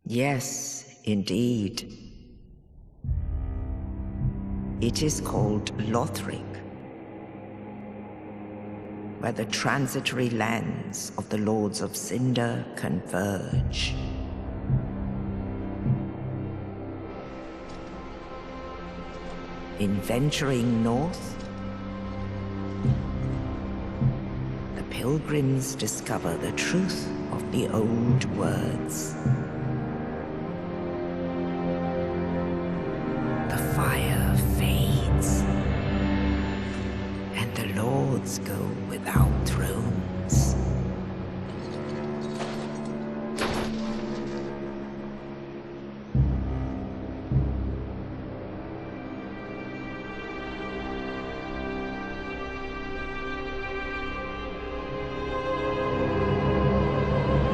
Yes, indeed. It is called Lothric, where the transitory lands of the Lords of Cinder converge. In venturing north, the pilgrims discover the truth of the old words. The fire fades, and the lords go without thrones.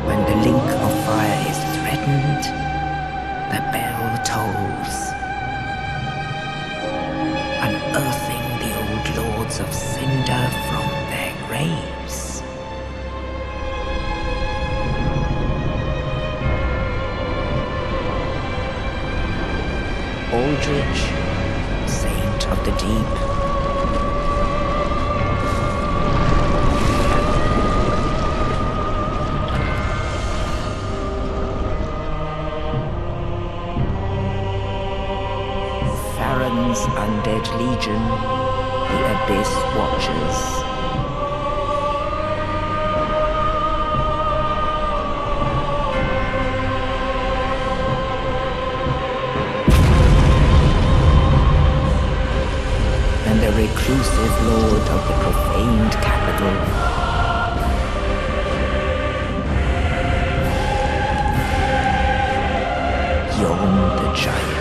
When the link of fire is threatened, the bell tolls, unearthing the old lords of Cinder from their graves. Aldrich, saint of the deep, Undead Legion, the Abyss Watchers. And the reclusive lord of the profaned capital. Yon the Giant.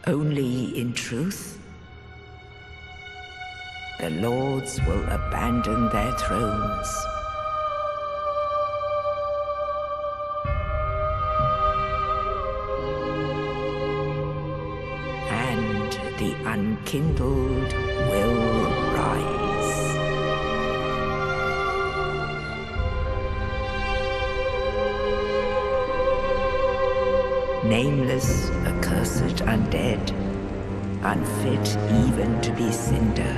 Only in truth, the lords will abandon their thrones. And the unkindled will rise. Nameless, accursed undead, unfit even to be cinder.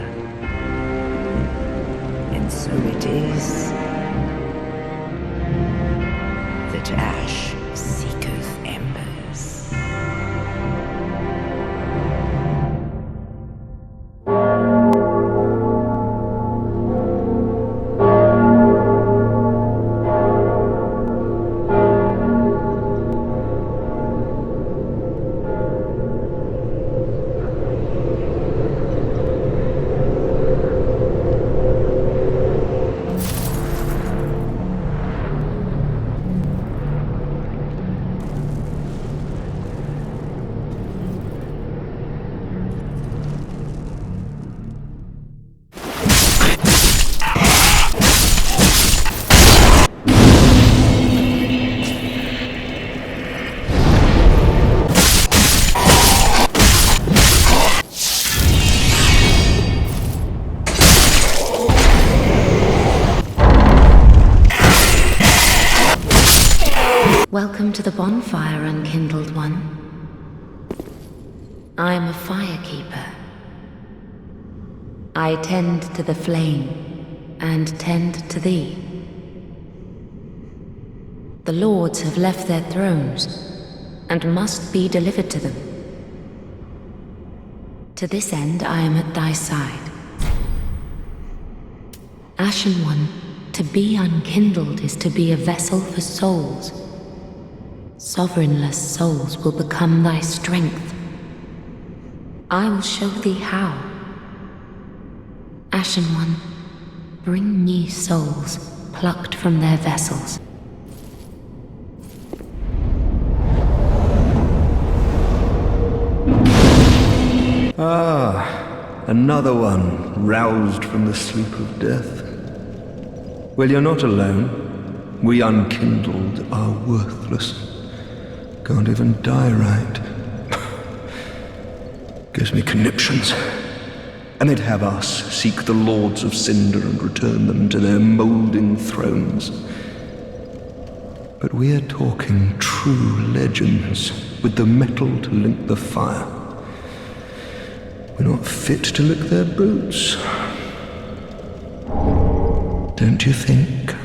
And so it is that ash seeketh embers. Welcome to the Bonfire, unkindled one. I am a firekeeper. I tend to the flame, and tend to thee. The lords have left their thrones, and must be delivered to them. To this end I am at thy side. Ashen One, to be unkindled is to be a vessel for souls. Sovereignless souls will become thy strength. I will show thee how. Ashen One, bring me souls plucked from their vessels. Ah, another one roused from the sleep of death. Well, you're not alone. We unkindled are worthless. Can't even die right. Gives me conniptions. And they'd have us seek the lords of cinder and return them to their moulding thrones. But we're talking true legends, with the metal to link the fire. We're not fit to lick their boots. Don't you think?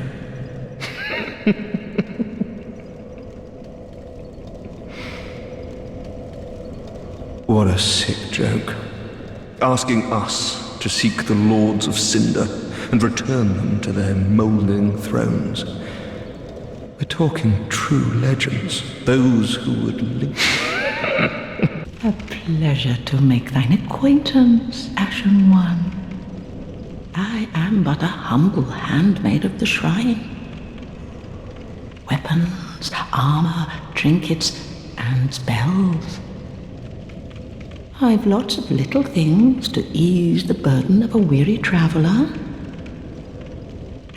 What a sick joke. Asking us to seek the lords of cinder and return them to their moulding thrones. We're talking true legends, those who would live. A pleasure to make thine acquaintance, Ashen One. I am but a humble handmaid of the shrine. Weapons, armor, trinkets, and spells. I've lots of little things to ease the burden of a weary traveler.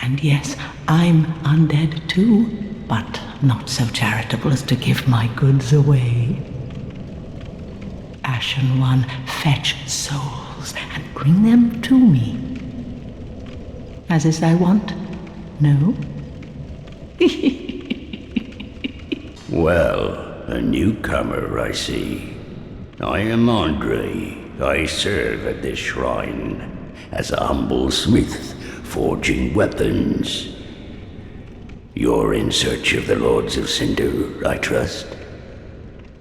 And yes, I'm undead too, but not so charitable as to give my goods away. Ashen One, fetch souls and bring them to me. As is thy wont, no? Well, a newcomer, I see. I am Andre. I serve at this shrine as a humble smith, forging weapons. You're in search of the Lords of Cinder, I trust.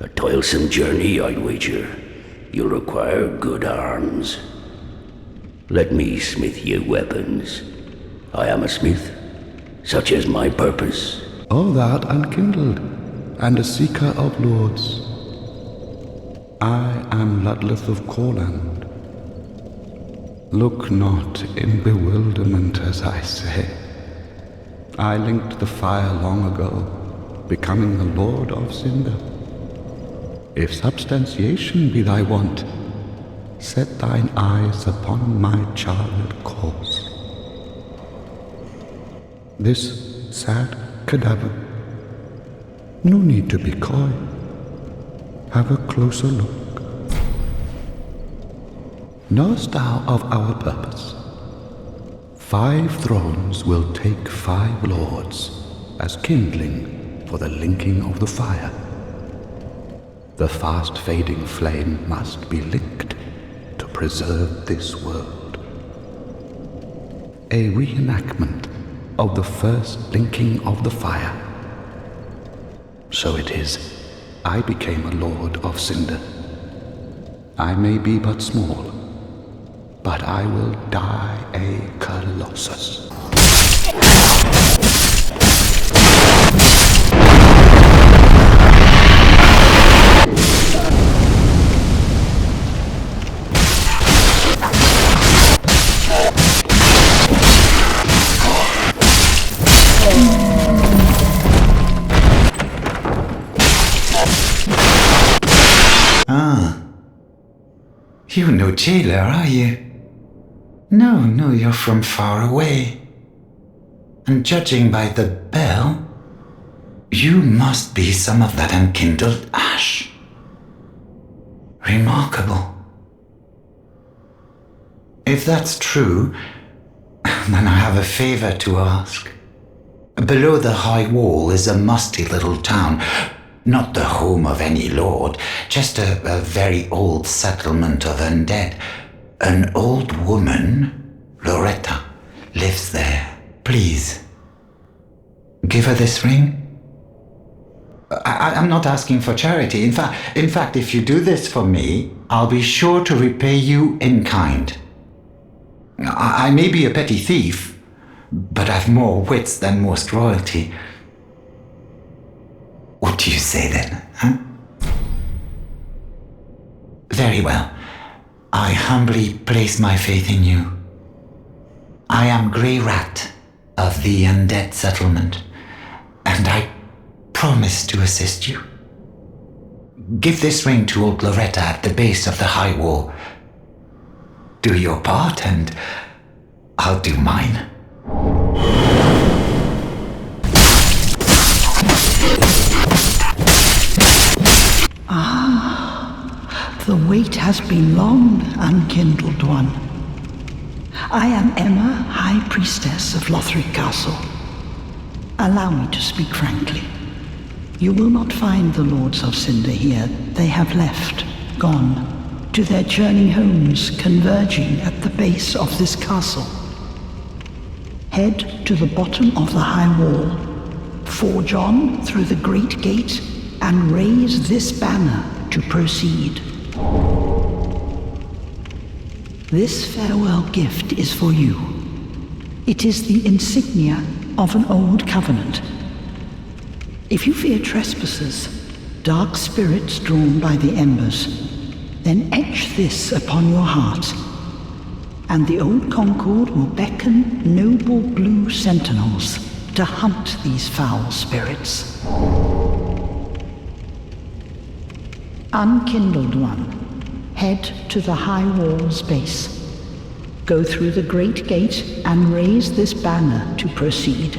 A toilsome journey, I'd wager. You'll require good arms. Let me smith you weapons. I am a smith, such is my purpose. All that unkindled, and a seeker of lords. I am Ludleth of Corland. Look not in bewilderment as I say. I linked the fire long ago, becoming the Lord of Cinder. If substantiation be thy want, set thine eyes upon my charred corpse. This sad cadaver, no need to be coy. Have a closer look. Knowest thou of our purpose? 5 thrones will take 5 lords as kindling for the linking of the fire. The fast-fading flame must be licked to preserve this world. A reenactment of the first linking of the fire. So it is, I became a Lord of Cinder. I may be but small, but I will die a Colossus. You're no jailer, are you? No, you're from far away. And judging by the bell, you must be some of that unkindled ash. Remarkable. If that's true, then I have a favor to ask. Below the high wall is a musty little town. Not the home of any lord, just a very old settlement of undead. An old woman, Loretta, lives there. Please, give her this ring. I'm not asking for charity. In fact, if you do this for me, I'll be sure to repay you in kind. I may be a petty thief, but I've more wits than most royalty. What do you say then, huh? Very well. I humbly place my faith in you. I am Grey Rat of the undead settlement, and I promise to assist you. Give this ring to old Loretta at the base of the high wall. Do your part, and I'll do mine. wait has been long, unkindled one. I am Emma, High Priestess of Lothric Castle. Allow me to speak frankly. You will not find the Lords of Cinder here. They have left, gone, to their churning homes, converging at the base of this castle. Head to the bottom of the high wall, forge on through the great gate, and raise this banner to proceed. This farewell gift is for you. It is the insignia of an old covenant. If you fear trespassers, dark spirits drawn by the embers, then etch this upon your heart, and the old Concord will beckon noble blue sentinels to hunt these foul spirits. Unkindled one, head to the high wall's base. Go through the great gate and raise this banner to proceed.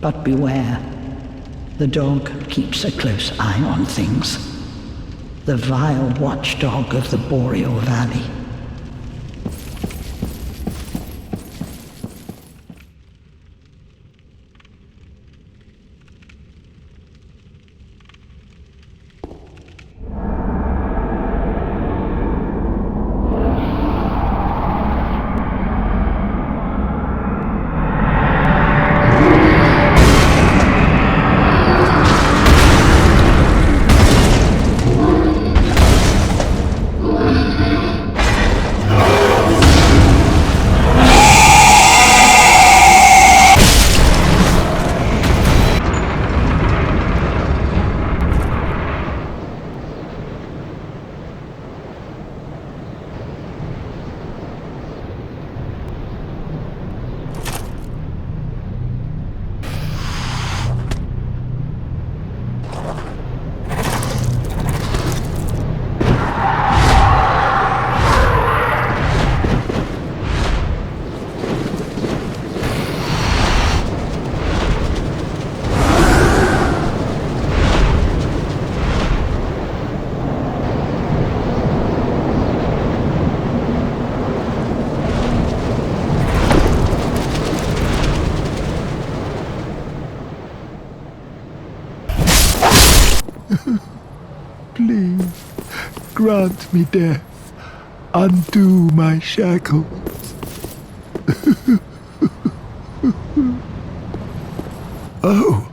But beware, the dog keeps a close eye on things. The vile watchdog of the Boreal Valley. Please, grant me death. Undo my shackles. Oh,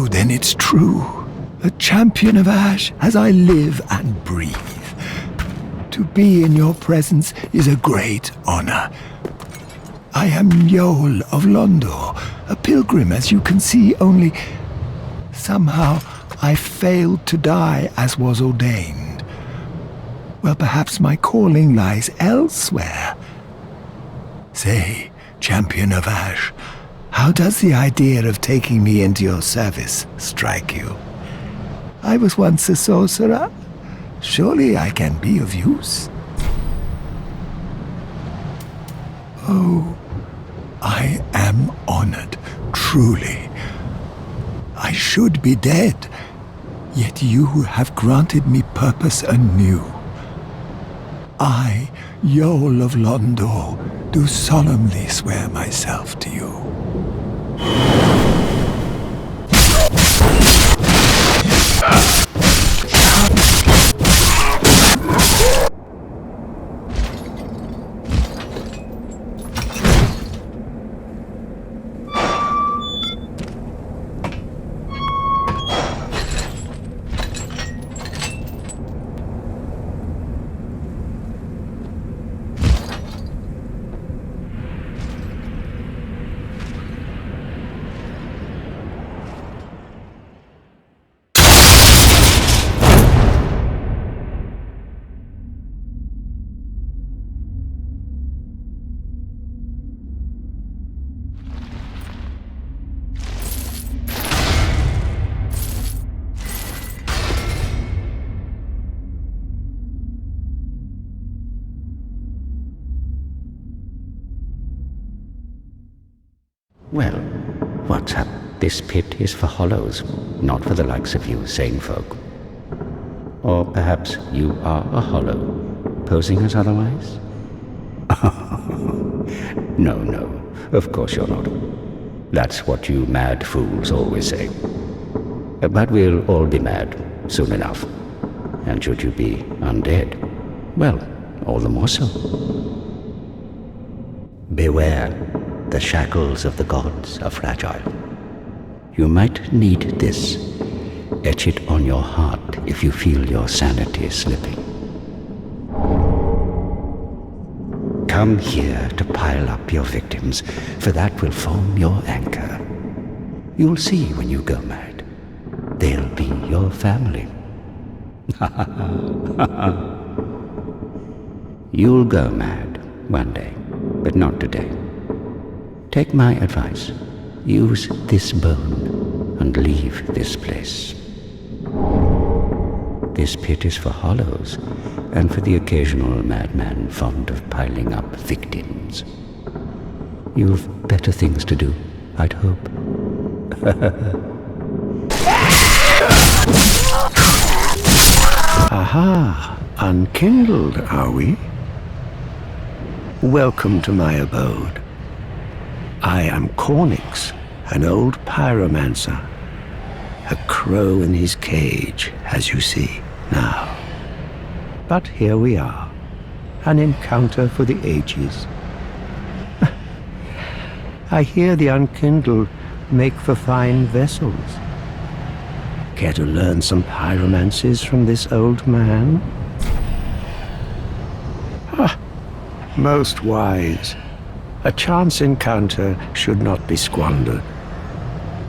then it's true. A champion of Ash as I live and breathe. To be in your presence is a great honor. I am Yol of Londor, a pilgrim, as you can see, only somehow I failed to die as was ordained. Well, perhaps my calling lies elsewhere. Say, champion of Ash, how does the idea of taking me into your service strike you? I was once a sorcerer. Surely I can be of use. Oh, I am honored, truly. I should be dead, yet you have granted me purpose anew. I, Yol of Londor, do solemnly swear myself to you. Well, what's up? This pit is for hollows, not for the likes of you sane folk. Or perhaps you are a hollow, posing as otherwise? No, of course you're not. That's what you mad fools always say. But we'll all be mad soon enough. And should you be undead, well, all the more so. Beware, the shackles of the gods are fragile. You might need this. Etch it on your heart if you feel your sanity slipping. Come here to pile up your victims, for that will form your anchor. You'll see when you go mad. They'll be your family. You'll go mad one day, but not today. Take my advice. Use this bone and leave this place. This pit is for hollows, and for the occasional madman fond of piling up victims. You've better things to do, I'd hope. Aha! Unkindled, are we? Welcome to my abode. I am Cornix, an old pyromancer. A crow in his cage, as you see now. But here we are, an encounter for the ages. I hear the unkindled make for fine vessels. Care to learn some pyromancies from this old man? Most wise. A chance encounter should not be squandered.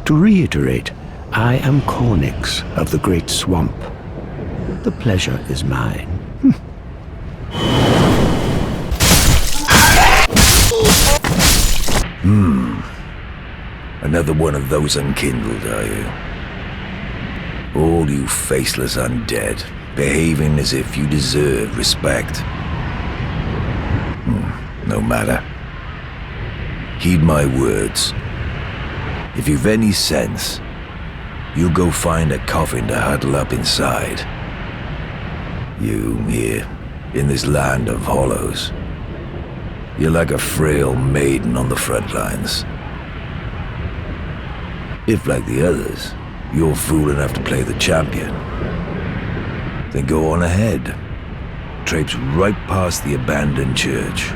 To reiterate, I am Cornix of the Great Swamp. The pleasure is mine. Another one of those unkindled, are you? All you faceless undead, behaving as if you deserve respect. No matter. Heed my words. If you've any sense, you go find a coffin to huddle up inside. You here, in this land of hollows, you're like a frail maiden on the front lines. If, like the others, you're fool enough to play the champion, then go on ahead. Traipse right past the abandoned church.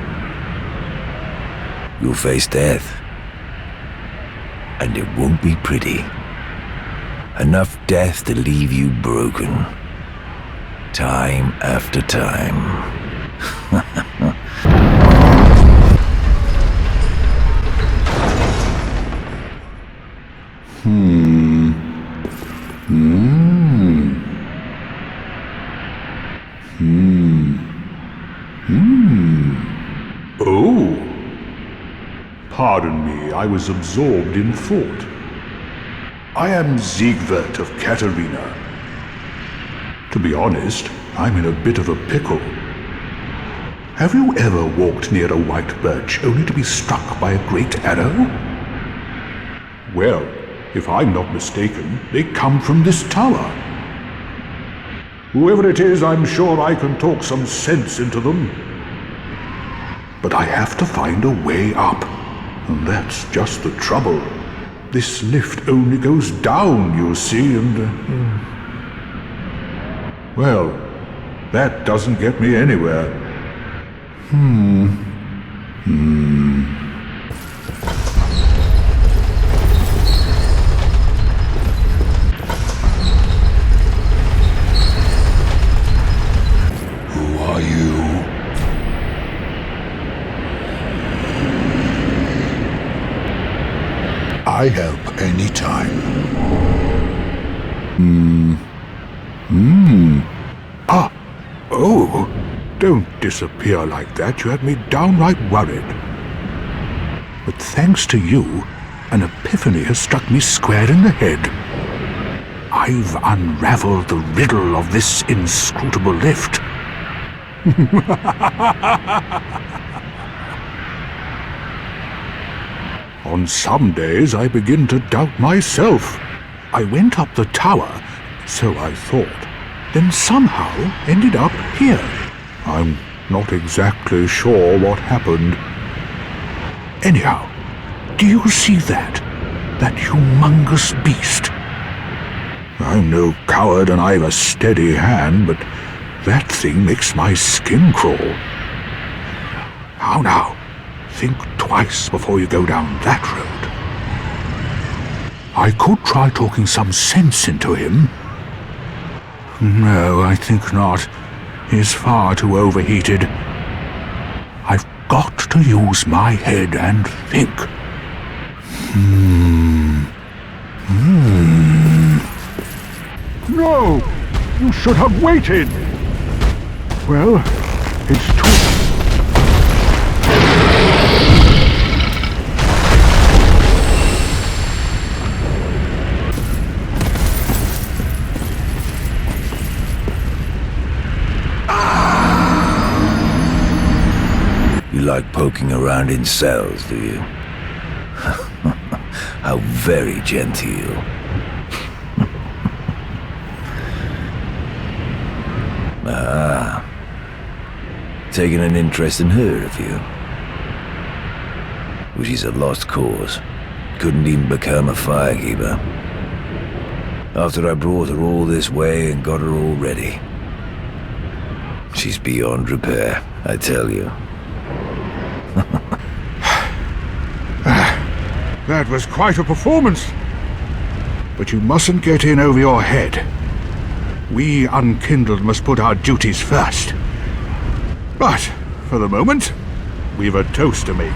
You'll face death. And it won't be pretty. Enough death to leave you broken. Time after time. Oh! Pardon me, I was absorbed in thought. I am Siegbert of Catarina. To be honest, I'm in a bit of a pickle. Have you ever walked near a white birch only to be struck by a great arrow? Well, if I'm not mistaken, they come from this tower. Whoever it is, I'm sure I can talk some sense into them. But I have to find a way up, and that's just the trouble. This lift only goes down, you see, and... Well, that doesn't get me anywhere. Who are you? I help anytime. Oh, don't disappear like that. You had me downright worried. But thanks to you, an epiphany has struck me square in the head. I've unraveled the riddle of this inscrutable lift. On some days I begin to doubt myself. I went up the tower, so I thought, then somehow ended up here. I'm not exactly sure what happened. Anyhow, do you see that? That humongous beast? I'm no coward and I've a steady hand, but that thing makes my skin crawl. How now? Think twice before you go down that road. I could try talking some sense into him. No, I think not. He's far too overheated. I've got to use my head and think. No! You should have waited! Well, it's too... You like poking around in cells, do you? How very genteel. Ah. Taking an interest in her, have you? Well, she's a lost cause. Couldn't even become a firekeeper. After I brought her all this way and got her all ready. She's beyond repair, I tell you. That was quite a performance. But you mustn't get in over your head. We Unkindled must put our duties first. But, for the moment, we've a toast to make.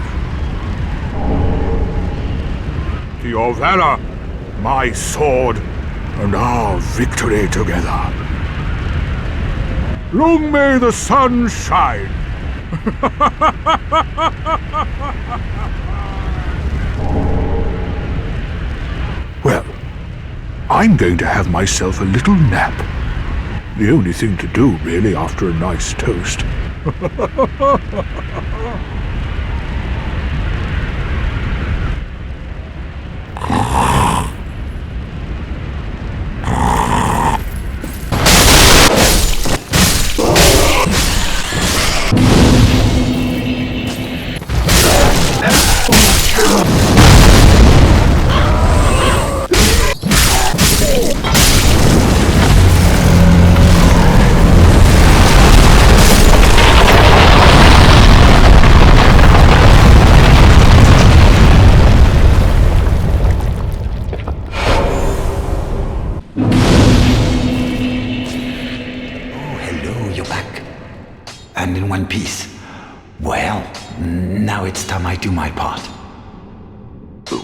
To your valor, my sword, and our victory together. Long may the sun shine! Well, I'm going to have myself a little nap. The only thing to do, really, after a nice toast.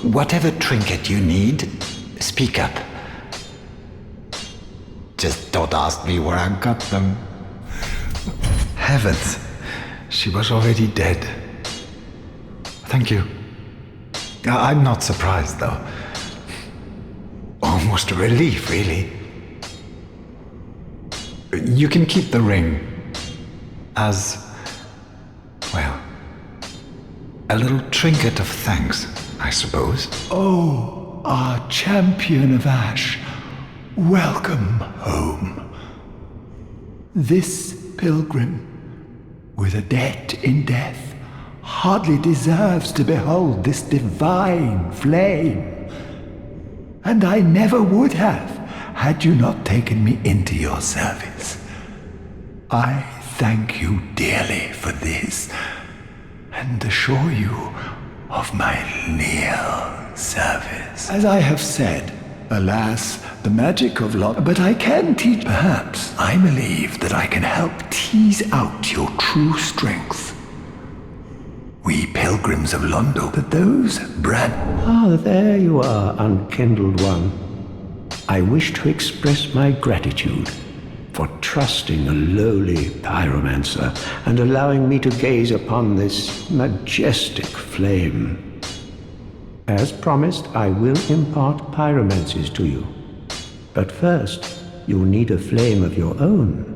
Whatever trinket you need, speak up. Just don't ask me where I got them. Heavens, she was already dead. Thank you. I'm not surprised, though. Almost a relief, really. You can keep the ring as, well, a little trinket of thanks, I suppose. Oh, our champion of Ash, welcome home. This pilgrim, with a debt in death, hardly deserves to behold this divine flame. And I never would have, had you not taken me into your service. I thank you dearly for this, and assure you of my leal service. As I have said, alas, the magic of Lot, but I can teach. Perhaps I believe that I can help tease out your true strength. We pilgrims of Londo, but those Ah, there you are, Unkindled One. I wish to express my gratitude for trusting a lowly pyromancer and allowing me to gaze upon this majestic flame. As promised, I will impart pyromancies to you. But first, you'll need a flame of your own.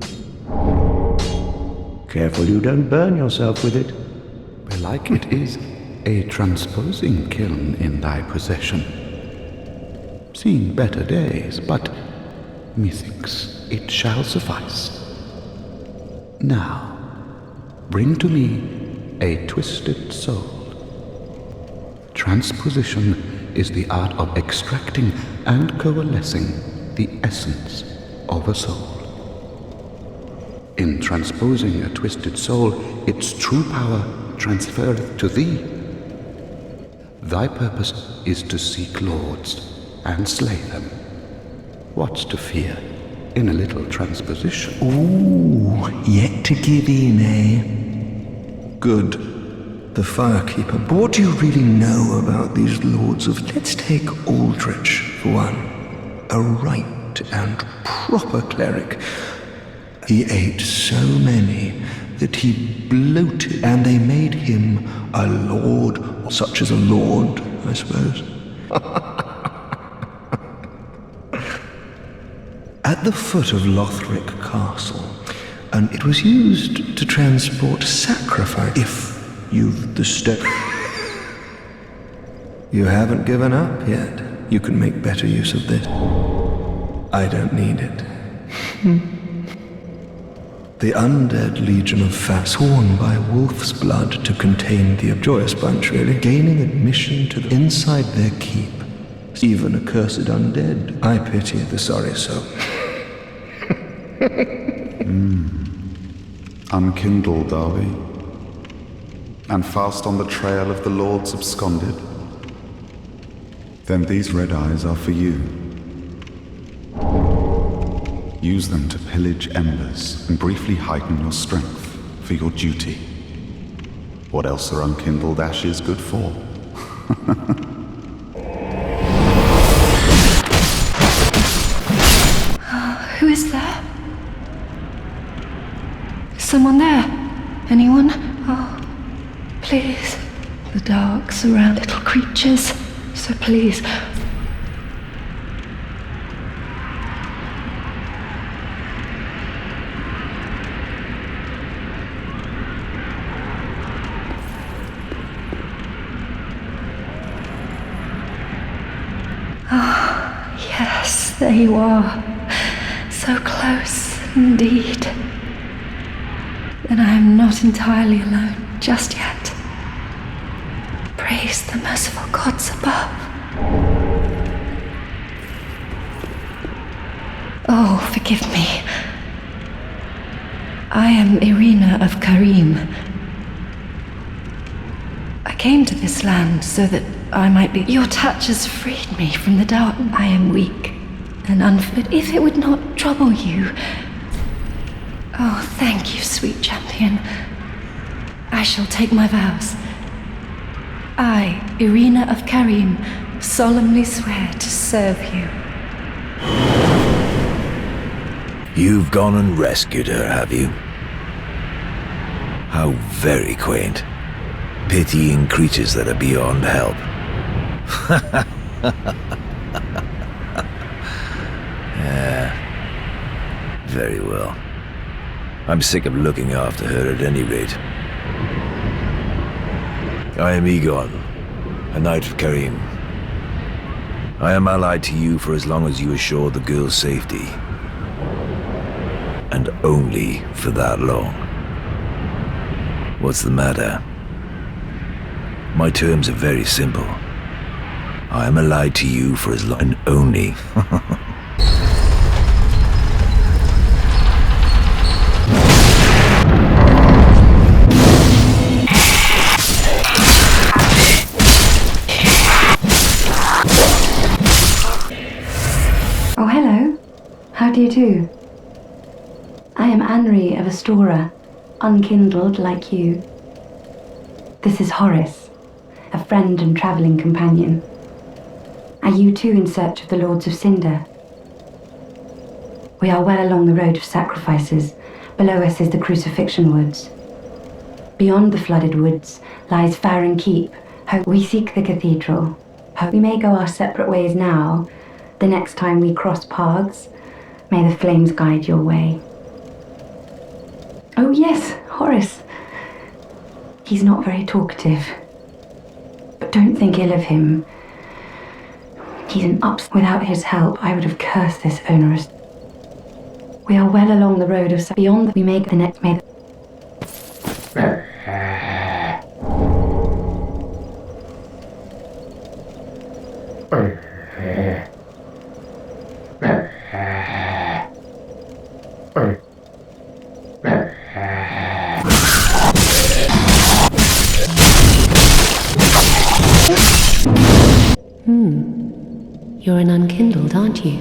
Careful you don't burn yourself with it. Belike it is a transposing kiln in thy possession. Seen better days, but methinks it shall suffice. Now, bring to me a twisted soul. Transposition is the art of extracting and coalescing the essence of a soul. In transposing a twisted soul, its true power transferreth to thee. Thy purpose is to seek lords and slay them. What's to fear in a little transposition? Ooh, yet to give in, eh? Good. The Firekeeper. But what do you really know about these lords of... Let's take Aldrich, for one. A right and proper cleric. He ate so many that he bloated, and they made him a lord, such as a lord, I suppose. At the foot of Lothric Castle, and it was used to transport sacrifice, if you've the step. You haven't given up yet. You can make better use of this. I don't need it. The undead legion of fat, sworn by wolf's blood to contain the joyous bunch, really, gaining admission to the inside their keep. Even accursed undead. I pity the sorry soul. Unkindled, are we? And fast on the trail of the lords absconded? Then these red eyes are for you. Use them to pillage embers and briefly heighten your strength for your duty. What else are unkindled ashes good for? Who is there? Is someone there? Anyone? Oh, please. The dark surround little creatures, so please. There you are, so close indeed. Then I am not entirely alone just yet. Praise the merciful gods above. Oh, forgive me. I am Irina of Karim. I came to this land so that I might be... Your touch has freed me from the dark. I am weak and unfit. If it would not trouble you... Oh, thank you, sweet champion. I shall take my vows. I, Irina of Karim, solemnly swear to serve you. You've gone and rescued her, have you? How very quaint. Pitying creatures that are beyond help. Yeah. Very well. I'm sick of looking after her at any rate. I am Egon, a knight of Karim. I am allied to you for as long as you assure the girl's safety. And only for that long. What's the matter? My terms are very simple. I am allied to you for as long and only. Oh, hello. How do you do? I am Anri of Astora, unkindled like you. This is Horace, a friend and travelling companion. Are you too in search of the Lords of Cinder? We are well along the road of sacrifices. Below us is the Crucifixion Woods. Beyond the flooded woods lies Farron Keep. We seek the cathedral. We may go our separate ways now. The next time we cross paths, may the flames guide your way. Oh yes, Horace. He's not very talkative. But don't think ill of him. He's an ups. Without his help, I would have cursed this onerous... We are well along the road of beyond that we make the next may. You're an unkindled, aren't you?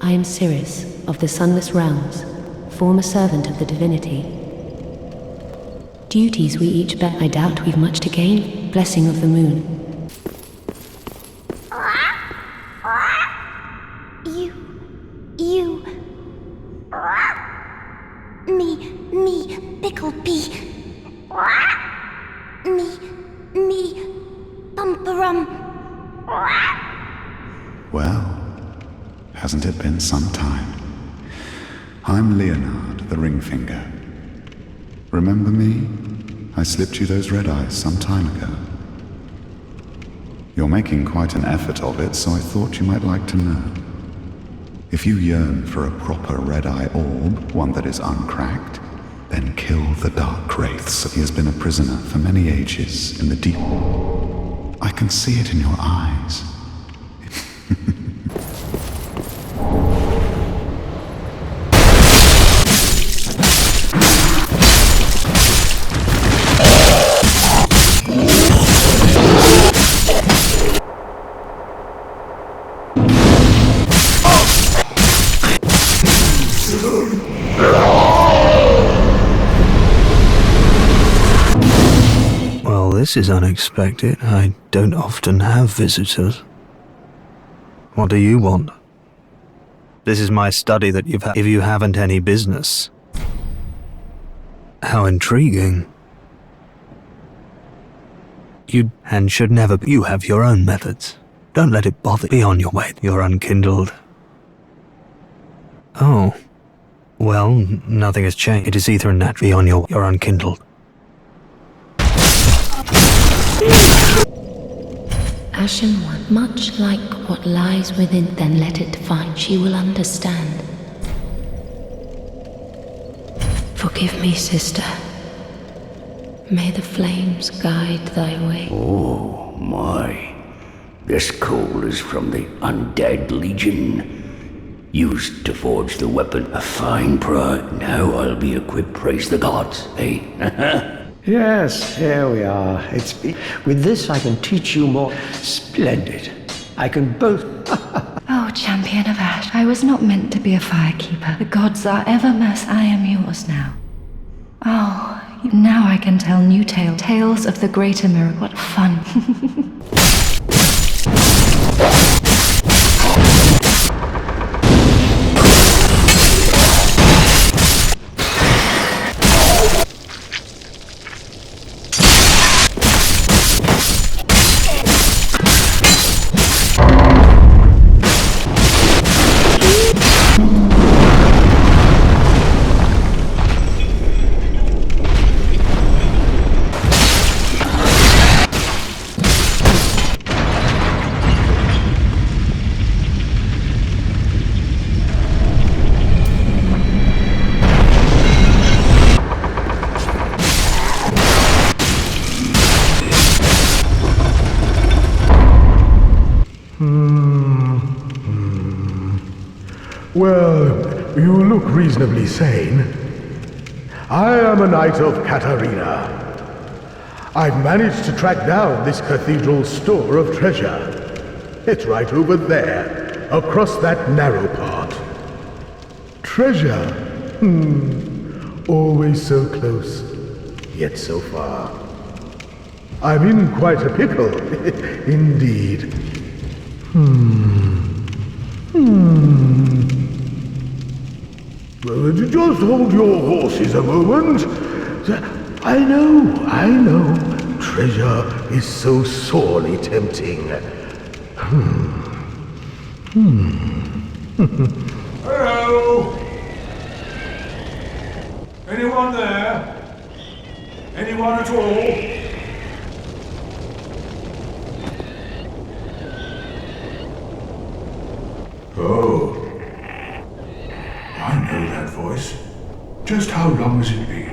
I am Sirius of the Sunless Realms, former servant of the divinity. Duties we each bear. I doubt we've much to gain. Blessing of the moon. Me, pickled pea. Me, bumperum. Well, hasn't it been some time? I'm Leonard, the Ringfinger. Remember me? I slipped you those red eyes some time ago. You're making quite an effort of it, so I thought you might like to know. If you yearn for a proper red-eye orb, one that is uncracked, then kill the dark wraiths. He has been a prisoner for many ages in the deep. I can see it in your eyes. This is unexpected. I don't often have visitors. What do you want? This is my study that you've had. If you haven't any business. How intriguing. You and should never be. You have your own methods. Don't let it bother. Be on your way. You're unkindled. Oh. Well, nothing has changed. It is either a nat. Be on your way. You're unkindled. Ashen one, much like what lies within, then let it find. She will understand. Forgive me, sister. May the flames guide thy way. Oh, my. This coal is from the Undead Legion. Used to forge the weapon, a fine prize. Now I'll be equipped, praise the gods, eh? Yes, here we are. With this I can teach you more. Splendid. I can both... Oh, champion of ash, I was not meant to be a firekeeper. The gods are ever merciful. I am yours now. Oh, now I can tell new tales. Tales of the greater miracle. What fun. Well, you look reasonably sane. I am a knight of Catarina. I've managed to track down this cathedral's store of treasure. It's right over there, across that narrow part. Treasure? Always so close, yet so far. I'm in quite a pickle, indeed. Just hold your horses a moment. I know. Treasure is so sorely tempting. Hello? Anyone there? Anyone at all? Just how long has it been?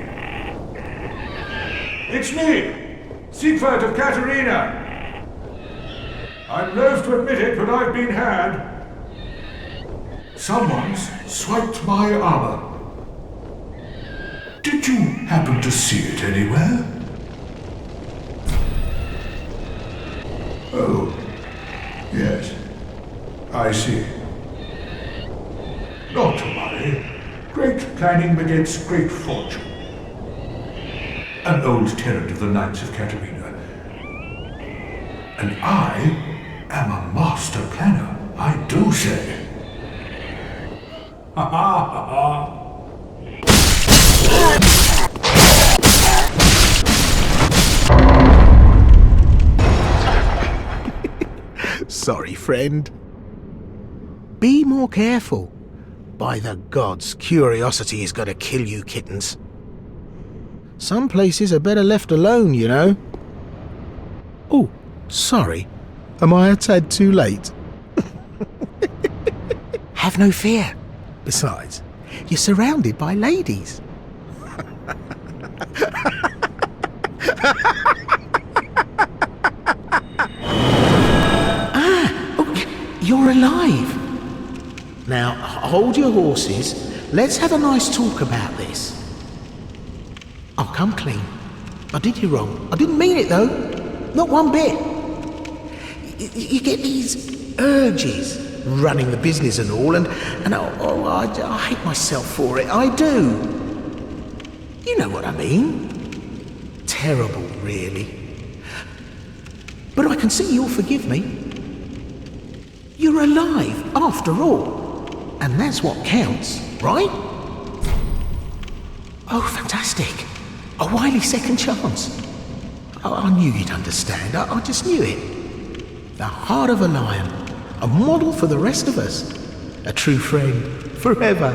It's me, Siegfried of Catarina. I'm loath to admit it, but I've been had. Someone's swiped my armor. Did you happen to see it anywhere? Oh, yes. I see. Not to worry. Great planning begets great fortune. An old tenant of the Knights of Catarina. And I am a master planner, I do say. Ha ha ha ha. Sorry, friend. Be more careful. By the gods, curiosity is going to kill you kittens. Some places are better left alone, you know. Oh, sorry. Am I a tad too late? Have no fear. Besides, you're surrounded by ladies. You're alive. Now, hold your horses. Let's have a nice talk about this. I'll come clean. I did you wrong. I didn't mean it, though. Not one bit. You get these urges, running the business and all, and I hate myself for it. I do. You know what I mean. Terrible, really. But I can see you'll forgive me. You're alive, after all. And that's what counts, right? Oh, fantastic. A wily second chance. I knew you'd understand. I just knew it. The heart of a lion. A model for the rest of us. A true friend. Forever.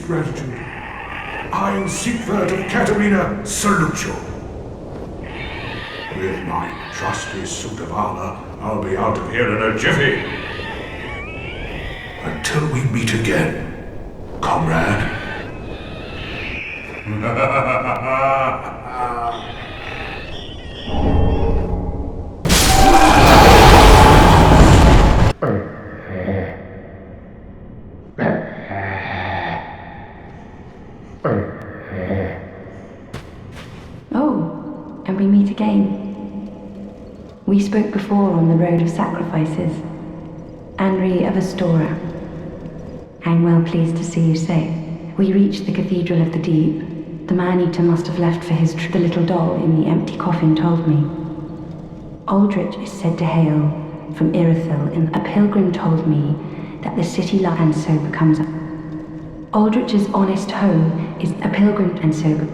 Gratitude. I, Siegfried of Catarina, salute you. With my trusty suit of armor, I'll be out of here in a jiffy. Until we meet again, comrade. We meet again. We spoke before on the road of sacrifices. Henri of Astora. I'm well pleased to see you safe. We reached the Cathedral of the Deep. The man-eater must have left for his the little doll in the empty coffin told me. Aldrich is said to hail from Irithyll, and a pilgrim told me that the city lies and so becomes. Aldrich's honest home is a pilgrim and so.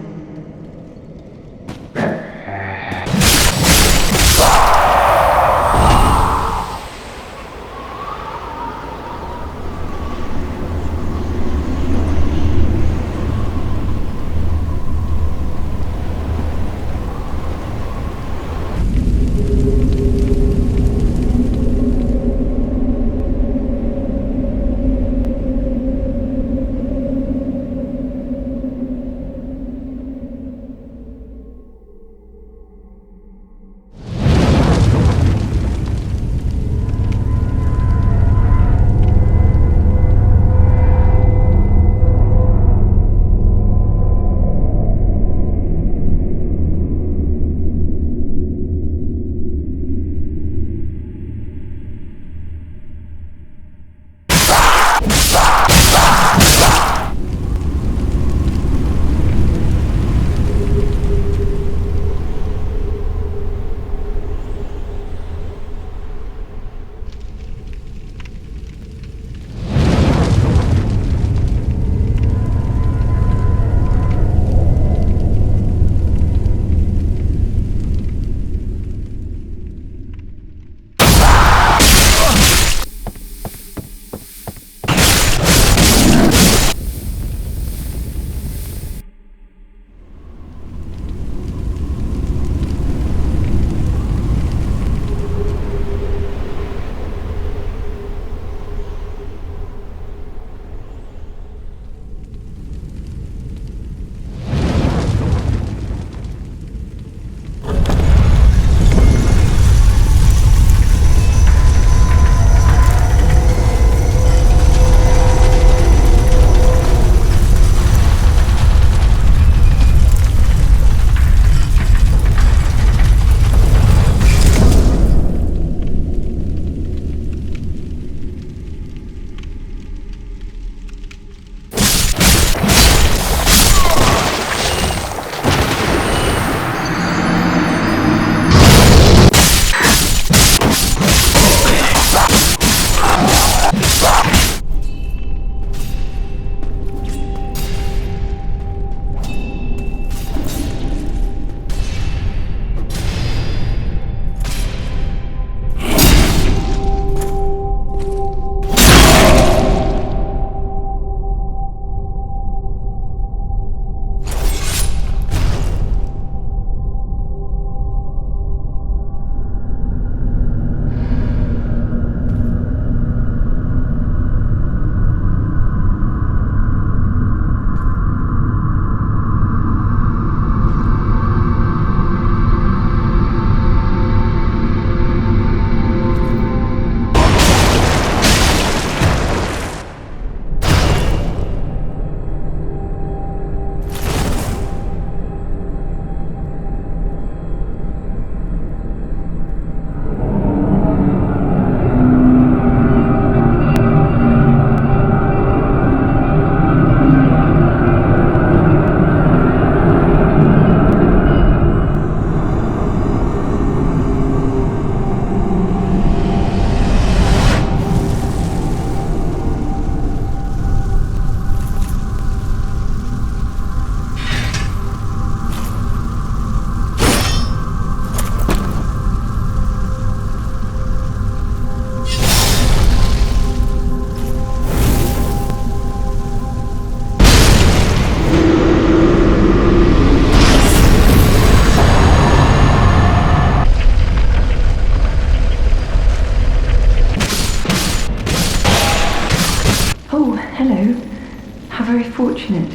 unfortunate.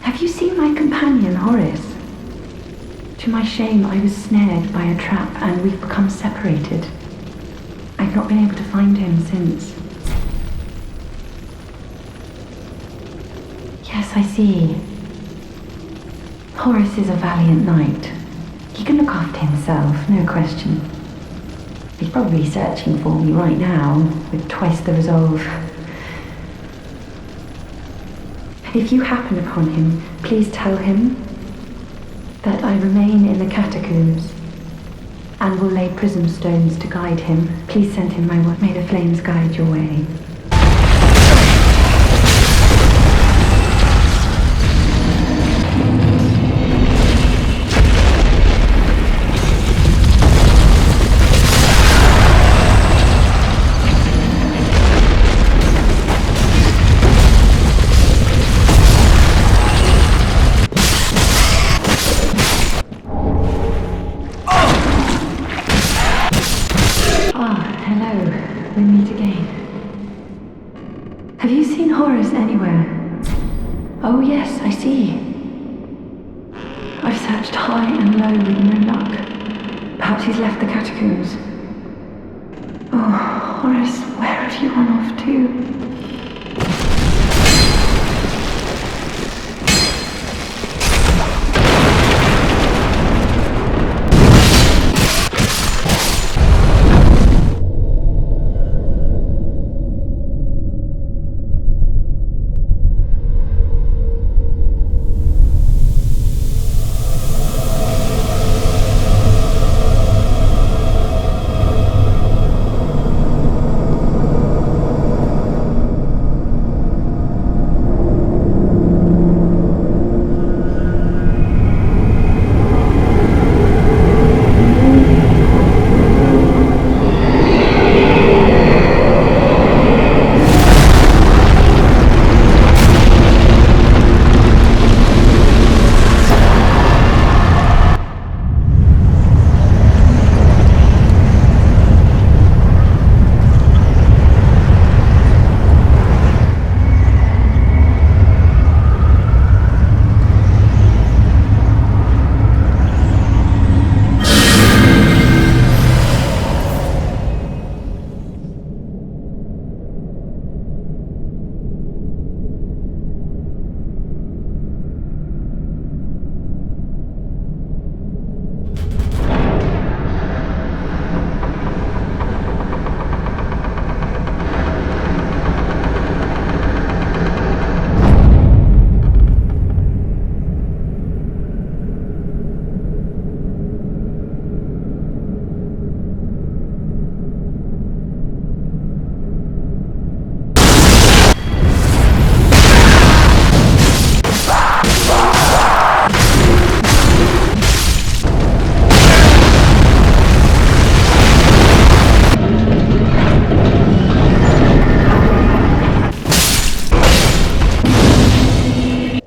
Have you seen my companion, Horace? To my shame, I was snared by a trap and we've become separated. I've not been able to find him since. Yes, I see. Horace is a valiant knight. He can look after himself, no question. He's probably searching for me right now, with twice the resolve. If you happen upon him, please tell him that I remain in the catacombs and will lay prism stones to guide him. Please send him my word. May the flames guide your way. Oh yes, I see. I've searched high and low with no luck. Perhaps he's left the catacombs. Oh, Horace, where have you run off to?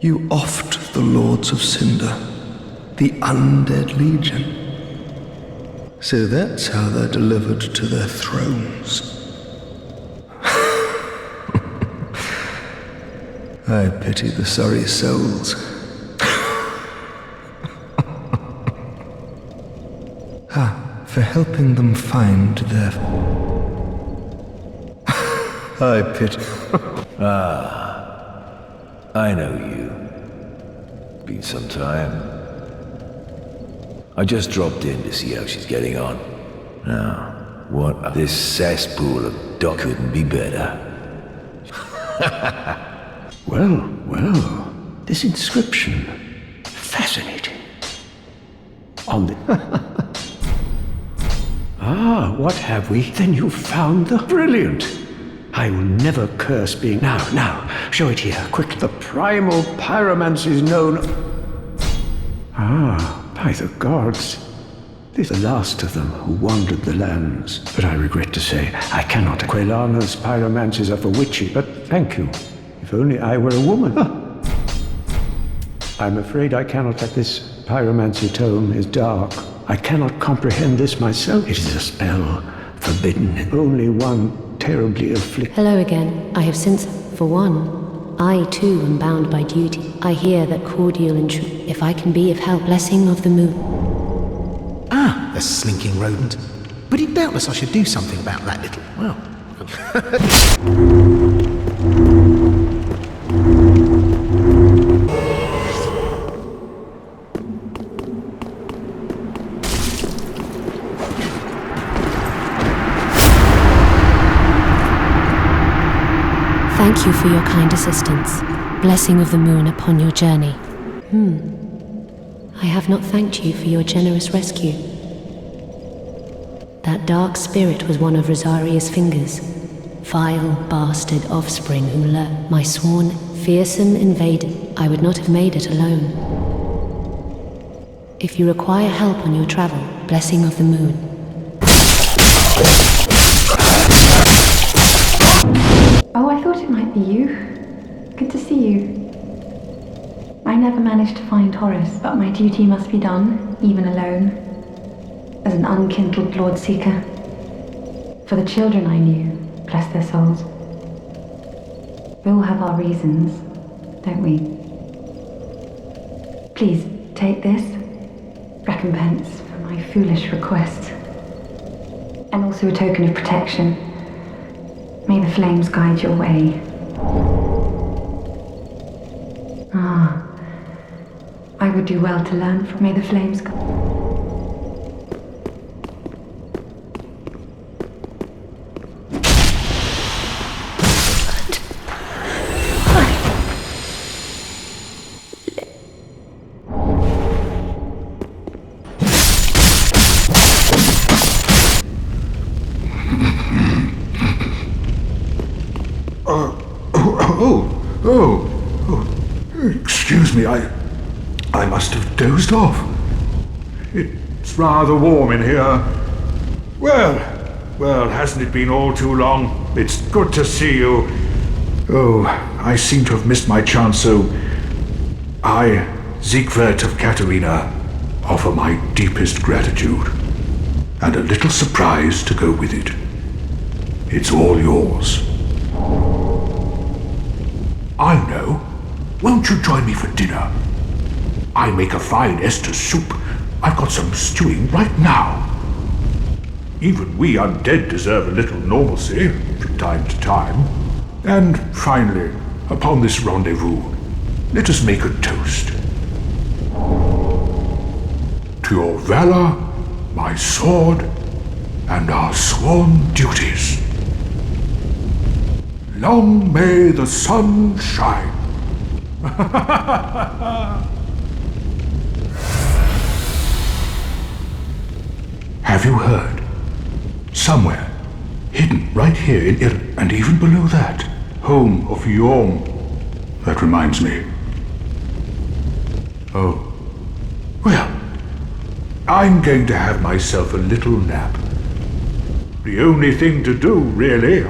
You offed the Lords of Cinder, the Undead Legion. So that's how they're delivered to their thrones. I pity the sorry souls. For helping them find their... I pity... I know you. Been some time. I just dropped in to see how she's getting on. Now, what? This cesspool of dog couldn't be better. Well, this inscription. Fascinating. On the... what have we? Then you found the... Brilliant! I will never curse being... Now, show it here, quick. The primal pyromancy is known... by the gods. This is the last of them who wandered the lands. But I regret to say, I cannot... Quelana's pyromancies are for witchy, but thank you. If only I were a woman. I'm afraid I cannot let this pyromancy tome is dark. I cannot comprehend this myself. It is a spell forbidden. Only one terribly afflicted. Hello again. I have since, for one, I too am bound by duty. I hear that cordial and true. If I can be of help, blessing of the moon. Ah, the slinking rodent. But doubtless I should do something about that little... well... Thank you for your kind assistance. Blessing of the moon upon your journey. I have not thanked you for your generous rescue. That dark spirit was one of Rosaria's fingers. Vile bastard offspring who lurked. My sworn, fearsome invader. I would not have made it alone. If you require help on your travel, blessing of the moon. Oh, I thought it might be you. Good to see you. I never managed to find Horace, but my duty must be done, even alone. As an unkindled Lord Seeker. For the children I knew, bless their souls. We all have our reasons, don't we? Please, take this. Recompense for my foolish request. And also a token of protection. May the flames guide your way. I would do well to learn from May the flames guide. Excuse me, I must have dozed off. It's rather warm in here. Well, hasn't it been all too long? It's good to see you. Oh, I seem to have missed my chance, so I, Siegwart of Catarina, offer my deepest gratitude and a little surprise to go with it. It's all yours. I know. Won't you join me for dinner? I make a fine Esther soup. I've got some stewing right now. Even we undead deserve a little normalcy from time to time. And finally, upon this rendezvous, let us make a toast. To your valor, my sword, and our sworn duties. Long may the sun shine. Have you heard? Somewhere, hidden right here in Ir, and even below that, home of Yom. That reminds me. Oh. Well, I'm going to have myself a little nap. The only thing to do, really,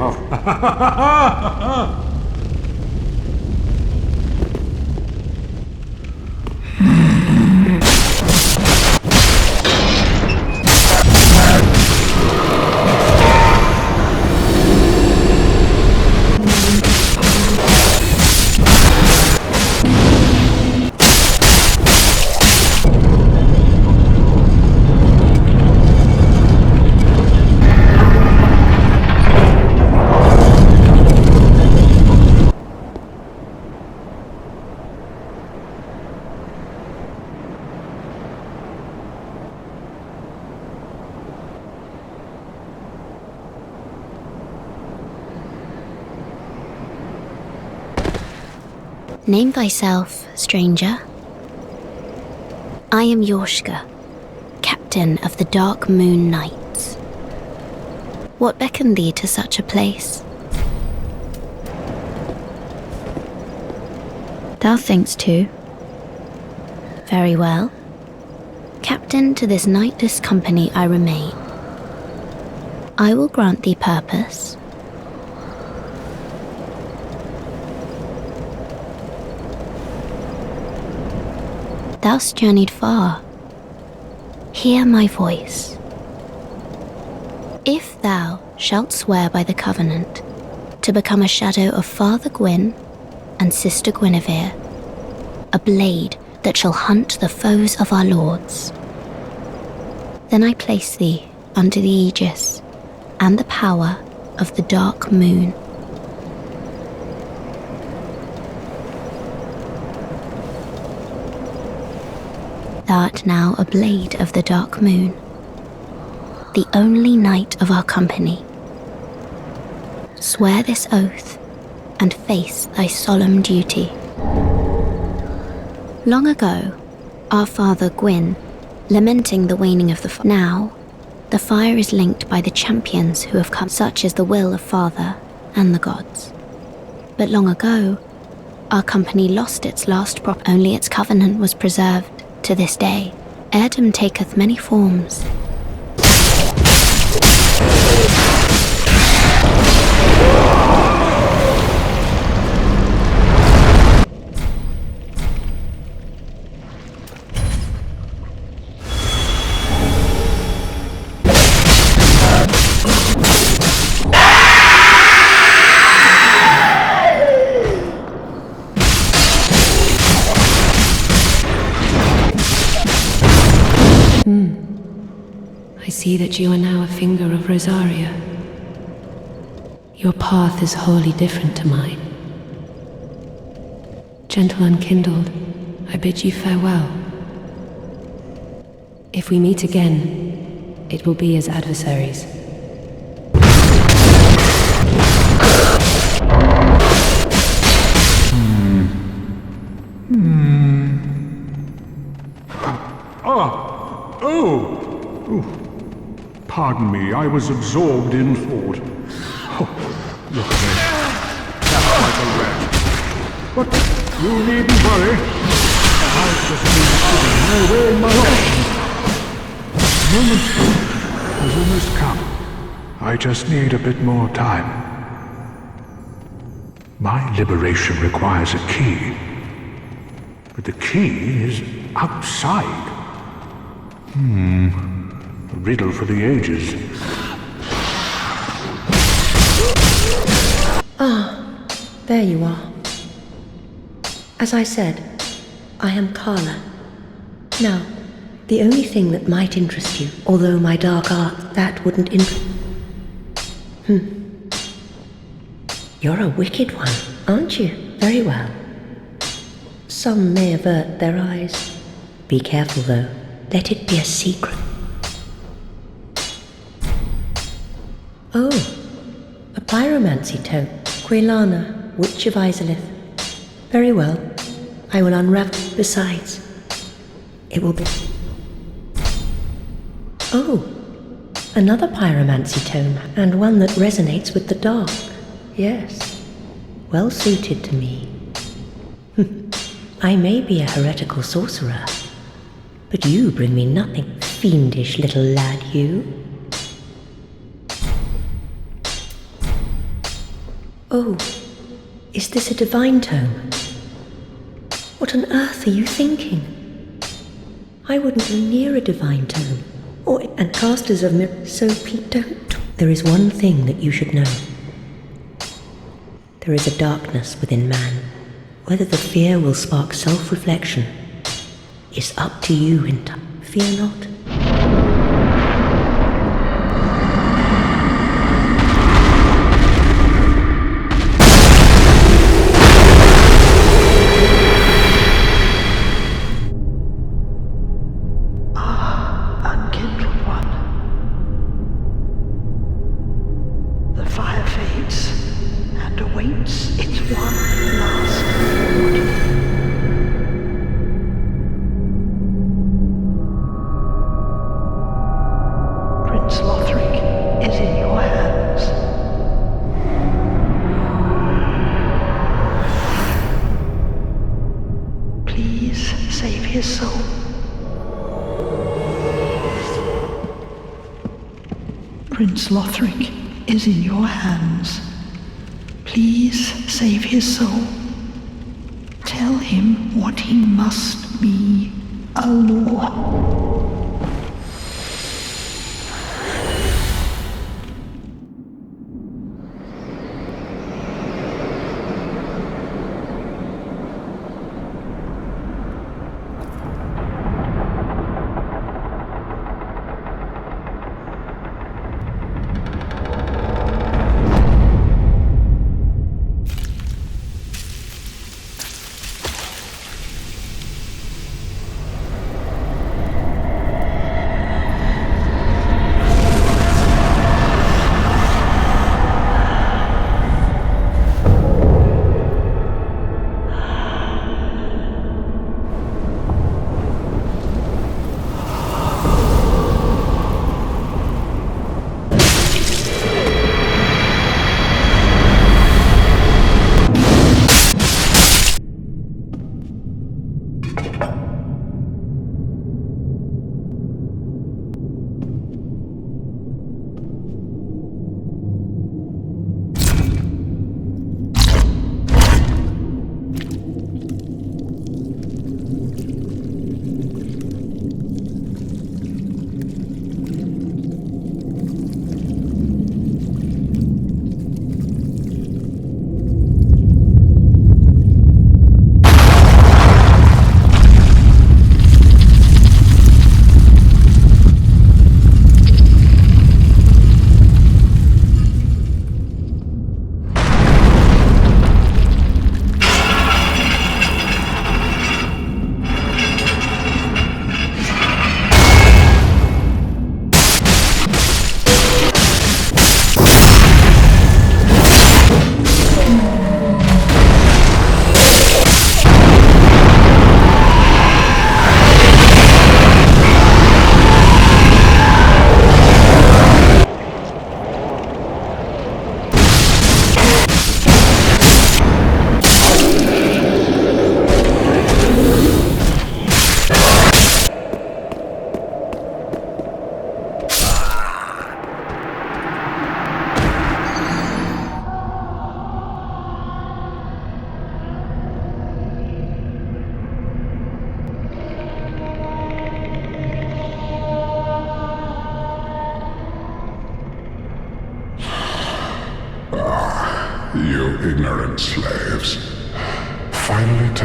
Name thyself, stranger. I am Yashka, captain of the Darkmoon Knights. What beckoned thee to such a place? Thou thinkst too. Very well. Captain to this knightless company I remain. I will grant thee purpose. Thou'st journeyed far. Hear my voice. If thou shalt swear by the covenant to become a shadow of Father Gwyn and Sister Guinevere, a blade that shall hunt the foes of our lords. Then I place thee under the aegis and the power of the Darkmoon. Thou art now a blade of the Darkmoon, the only knight of our company. Swear this oath and face thy solemn duty. Long ago, our father Gwyn, lamenting the waning of the fire. Now, the fire is linked by the champions who have come, such is the will of Father and the gods. But long ago, our company lost its last prop. Only its covenant was preserved to this day. Heirdom taketh many forms. I see that you are now a finger of Rosaria. Your path is wholly different to mine. Gentle unkindled, I bid you farewell. If we meet again, it will be as adversaries. Pardon me, I was absorbed in thought. Oh, look at me. That's like a rat. But you needn't worry. I've just been sitting there weighing my options. The moment has almost come. I just need a bit more time. My liberation requires a key. But the key is outside. A riddle for the ages. Ah, there you are. As I said, I am Carla. Now, the only thing that might interest you, although my dark art, that wouldn't interest... You're a wicked one, aren't you? Very well. Some may avert their eyes. Be careful, though. Let it be a secret. Oh, a pyromancy tome. Quelana, Witch of Izalith. Very well. I will unravel. Besides, it will be... Oh, another pyromancy tome, and one that resonates with the dark. Yes, well suited to me. I may be a heretical sorcerer, but you bring me nothing, fiendish little lad, you. Oh, is this a divine tome? What on earth are you thinking? I wouldn't go near a divine tome, and casters of mirrors, so please don't. There is one thing that you should know. There is a darkness within man. Whether the fear will spark self-reflection is up to you in time. Fear not. Unkindled one. The fire fades and awaits its one last reward. Prince Lothric is in your hands. Please save his soul. Prince Lothric is in your hands. Please save his soul. Tell him what he must be, a law.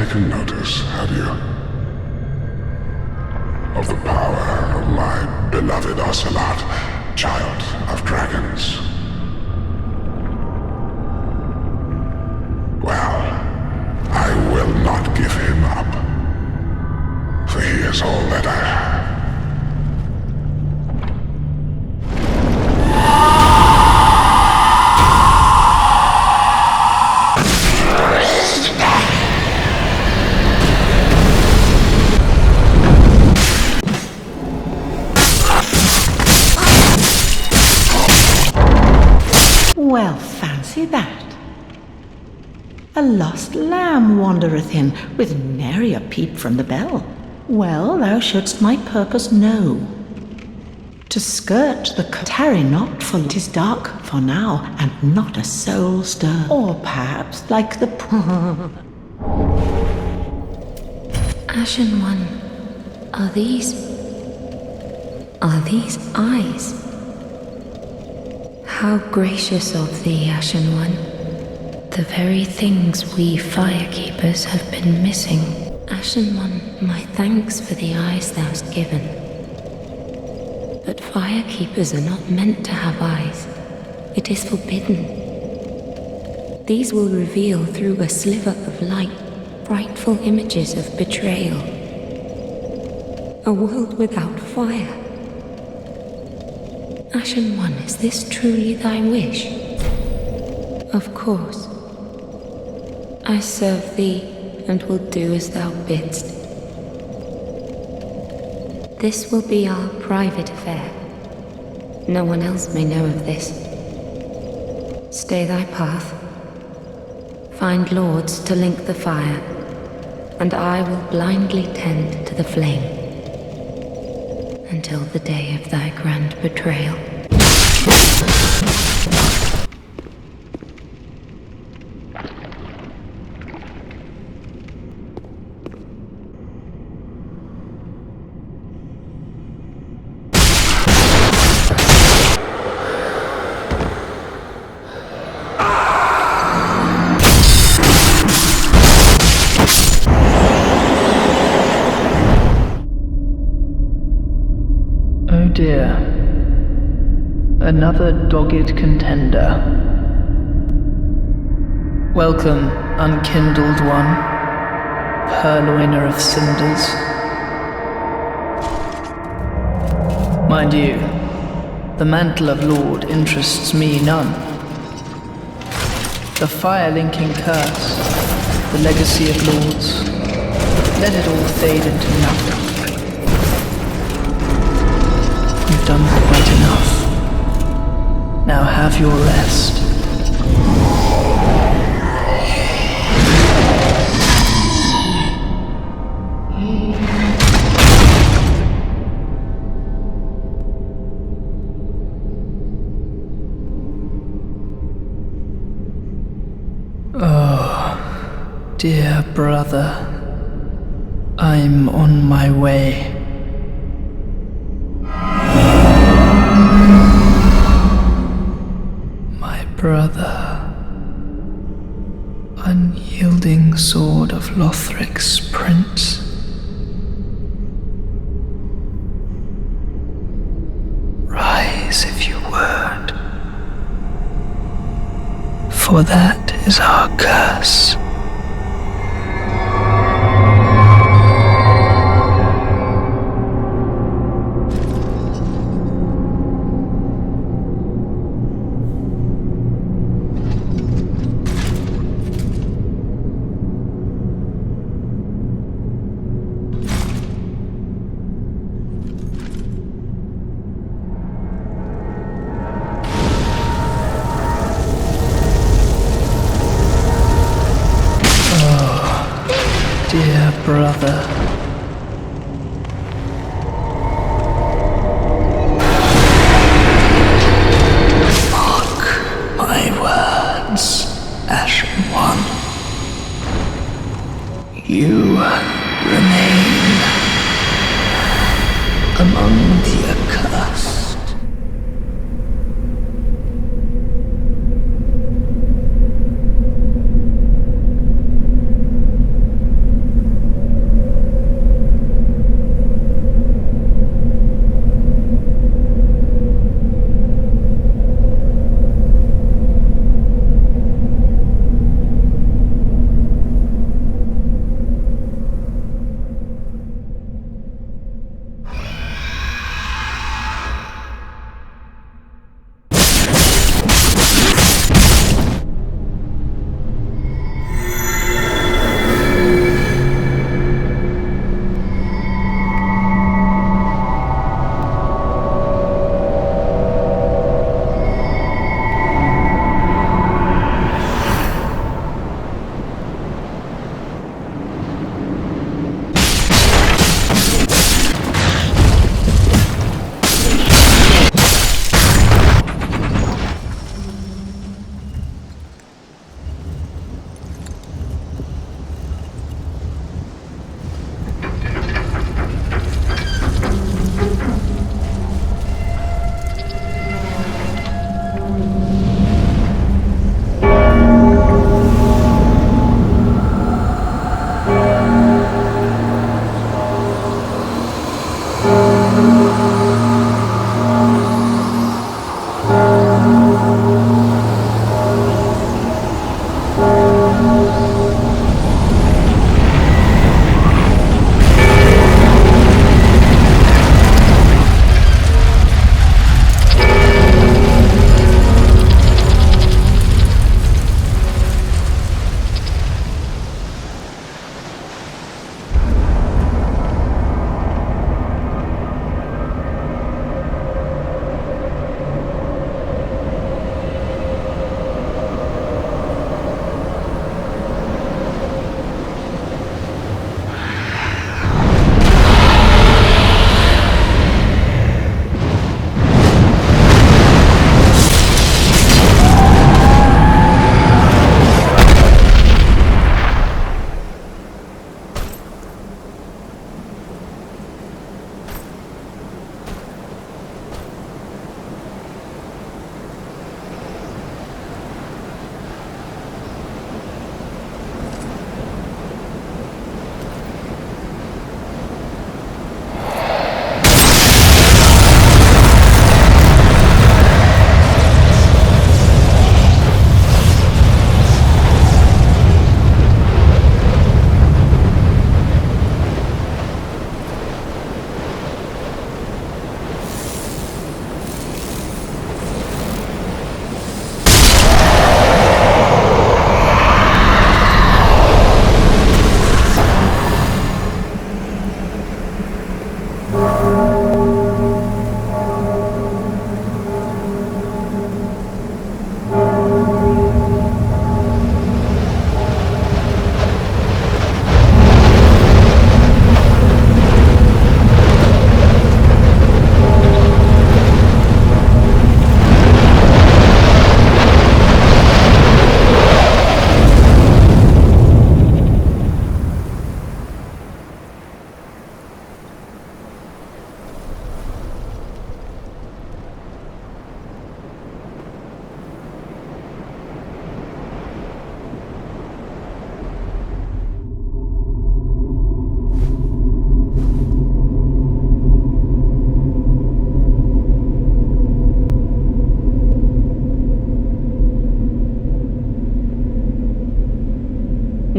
taken notice, have you? Of the power of my beloved Ocelot, child of dragons. Well, I will not give him up, for he is all that I have. Well, fancy that. A lost lamb wandereth in, with nary a peep from the bell. Well, thou shouldst my purpose know. To skirt the Catarina, for 'tis dark for now, and not a soul stir. Or perhaps, like the Ashen One, are these eyes? How gracious of thee, Ashen One. The very things we firekeepers have been missing. Ashen One, my thanks for the eyes thou'st given. But firekeepers are not meant to have eyes. It is forbidden. These will reveal through a sliver of light frightful images of betrayal. A world without fire. Ashen One, is this truly thy wish? Of course. I serve thee and will do as thou bidst. This will be our private affair. No one else may know of this. Stay thy path. Find lords to link the fire, and I will blindly tend to the flame until the day of thy grand betrayal. Dear, another dogged contender. Welcome, unkindled one, purloiner of cinders. Mind you, the mantle of Lord interests me none. The fire-linking curse, the legacy of lords, let it all fade into nothing. You've done quite enough. Now have your rest. Oh, dear brother, I'm on my way. Brother, unyielding sword of Lothric's prince. Rise if you would, for that is our curse. Dear brother, mark my words, Ashen One. You remain among the accursed.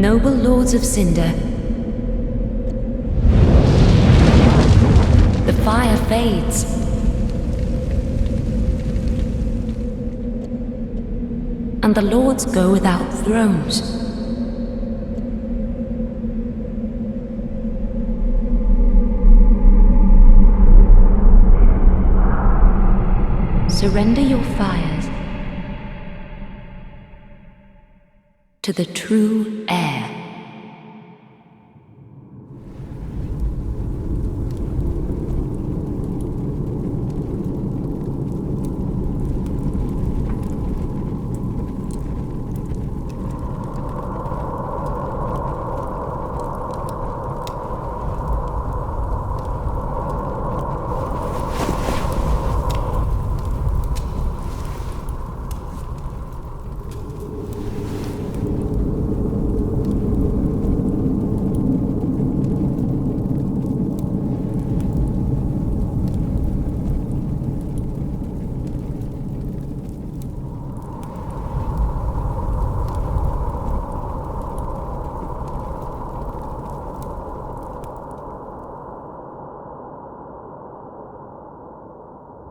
Noble lords of Cinder, the fire fades. And the lords go without thrones. Surrender your fires to the true heir.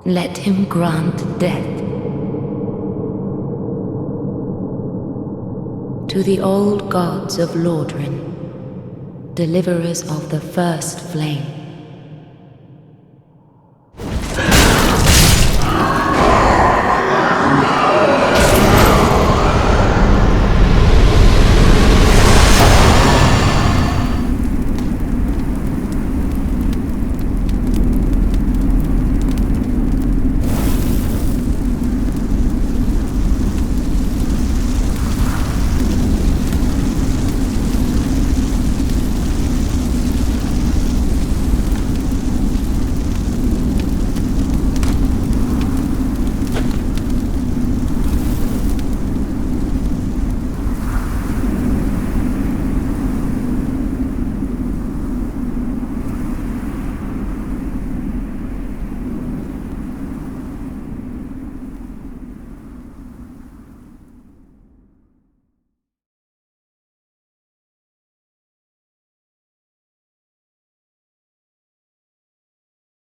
Let him grant death to the old gods of Lordran, deliverers of the first flame.